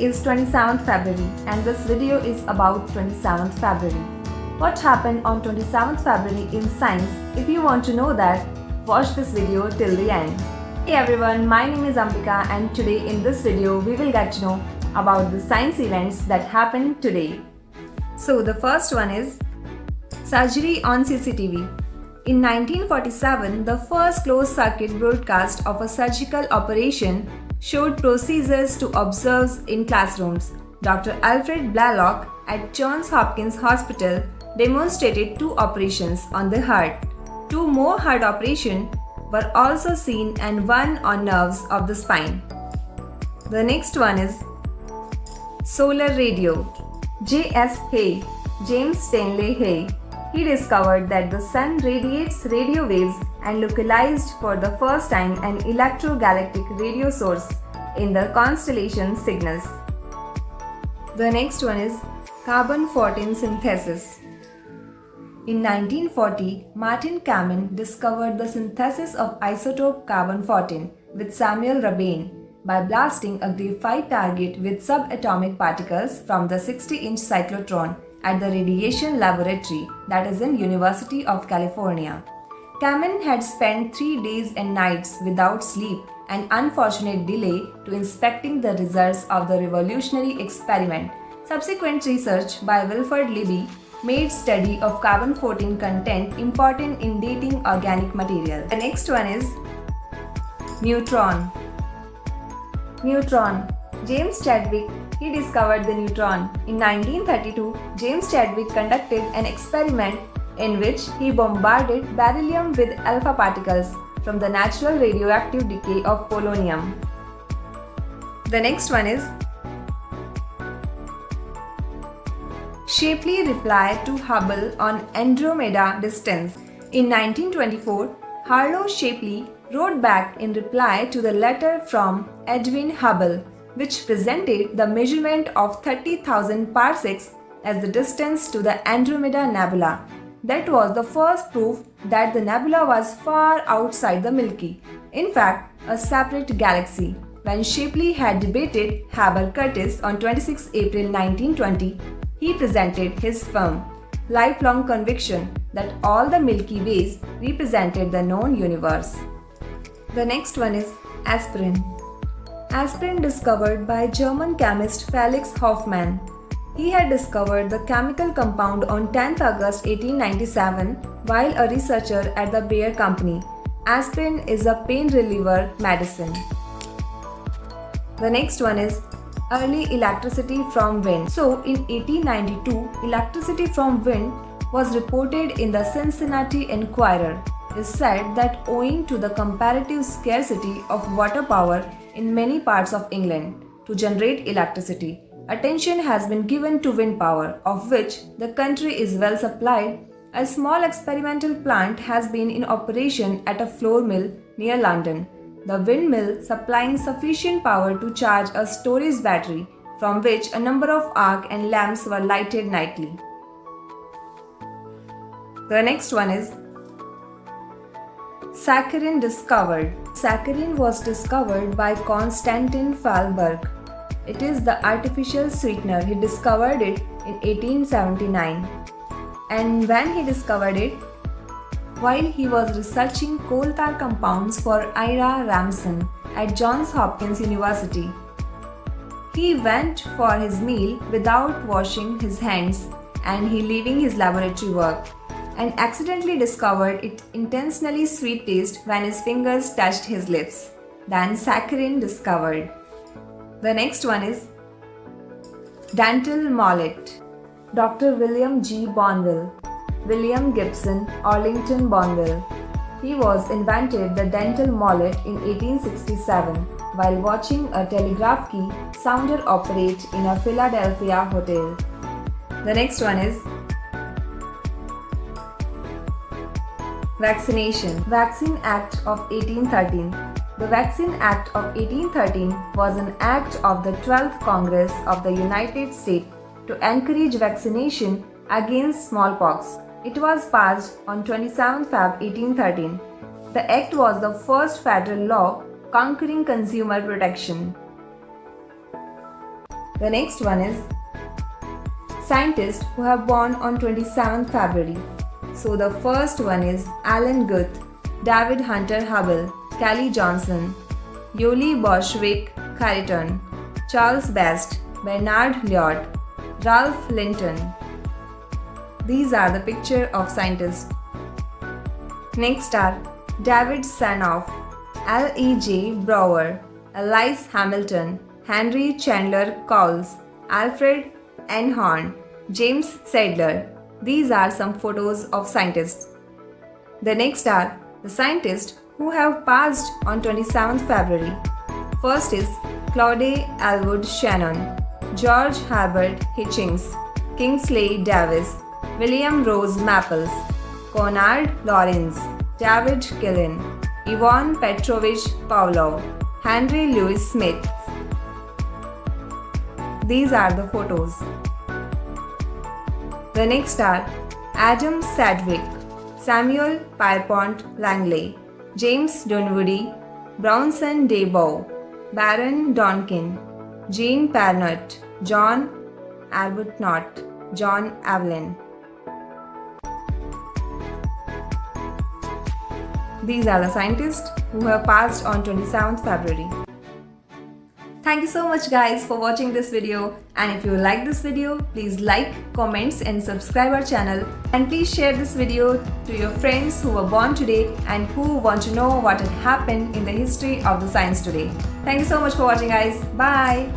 is 27th February and this video is about 27th February. What happened on 27th February in science? If you want to know that, watch this video till the end. Hey everyone, my name is Ambika and today in this video we will get to know about the science events that happened today. So the first one is surgery on CCTV. In 1947, the first closed-circuit broadcast of a surgical operation showed procedures to observe in classrooms. Dr. Alfred Blalock at Johns Hopkins Hospital demonstrated 2 operations on the heart. 2 more heart operations were also seen and one on nerves of the spine. The next one is solar radio. J.S. Hay, James Stanley Hay. He discovered that the sun radiates radio waves and localized for the first time an electrogalactic radio source in the constellation Cygnus. The next one is carbon-14 synthesis. In 1940, Martin Kamen discovered the synthesis of isotope carbon-14 with Samuel Rebane by blasting a graphite target with subatomic particles from the 60-inch cyclotron at the Radiation Laboratory, that is in University of California. Kamen had spent 3 days and nights without sleep, an unfortunate delay to inspecting the results of the revolutionary experiment. Subsequent research by Wilfred Libby made study of carbon-14 content important in dating organic material. The next one is neutron. Neutron. James Chadwick, he discovered the neutron. In 1932, James Chadwick conducted an experiment in which he bombarded beryllium with alpha particles from the natural radioactive decay of polonium. The next one is Shapley reply to Hubble on Andromeda distance. In 1924, Harlow Shapley wrote back in reply to the letter from Edwin Hubble, which presented the measurement of 30,000 parsecs as the distance to the Andromeda Nebula. That was the first proof that the nebula was far outside the Milky, in fact, a separate galaxy. When Shapley had debated Heber Curtis on 26 April 1920, he presented his firm, lifelong conviction that all the Milky Ways represented the known universe. The next one is aspirin. Aspirin discovered by German chemist Felix Hoffmann. He had discovered the chemical compound on 10th August 1897 while a researcher at the Bayer Company. Aspirin is a pain reliever medicine. The next one is early electricity from wind. So in 1892, electricity from wind was reported in the Cincinnati Enquirer. It is said that owing to the comparative scarcity of water power in many parts of England to generate electricity, attention has been given to wind power, of which the country is well supplied. A small experimental plant has been in operation at a flour mill near London. The windmill supplying sufficient power to charge a storage battery from which a number of arc and lamps were lighted nightly. The next one is saccharin discovered. Saccharin was discovered by Konstantin Fahlberg. It is the artificial sweetener. He discovered it in 1879. And when he discovered it, while he was researching coal tar compounds for Ira Ramson at Johns Hopkins University, he went for his meal without washing his hands and he leaving his laboratory work and accidentally discovered its intentionally sweet taste when his fingers touched his lips. Then saccharin discovered. The next one is dental mollet. Dr. William G. Bonville, William Gibson Arlington Bonville. He was invented the dental mollet in 1867 while watching a telegraph key sounder operate in a Philadelphia hotel. The next one is vaccination. Vaccine Act of 1813. The Vaccine Act of 1813 was an act of the 12th Congress of the United States to encourage vaccination against smallpox. It was passed on 27 Feb 1813. The act was the first federal law conquering consumer protection. The next one is scientists who have born on 27th February. So the first one is Alan Guth, David Hunter Hubble, Kelly Johnson, Yoli Boschwik Khariton, Charles Best, Bernard Lyot, Ralph Linton. These are the picture of scientists. Next are David Sarnoff, L.E.J. Brouwer, Alice Hamilton, Henry Chandler Cowles, Alfred Einhorn, James Sadler. These are some photos of scientists. The next are the scientists who have passed on 27th February. First is Claude Elwood Shannon, George Herbert Hitchings, Kingsley Davis, William Rose Maples, Konrad Lorenz, David Killen, Ivan Petrovich Pavlov, Henry Louis Smith. These are the photos. The next are Adam Sedgwick, Samuel Pierpont Langley, James Dunwoody, Bronson Debow, Baron Donkin, Jean Parnott, John Arbuthnot, John Evelyn. These are the scientists who have passed on 27th February. Thank you so much guys for watching this video, and if you like this video, please like, comments and subscribe our channel, and please share this video to your friends who were born today and who want to know what had happened in the history of the science today. Thank you so much for watching guys. Bye.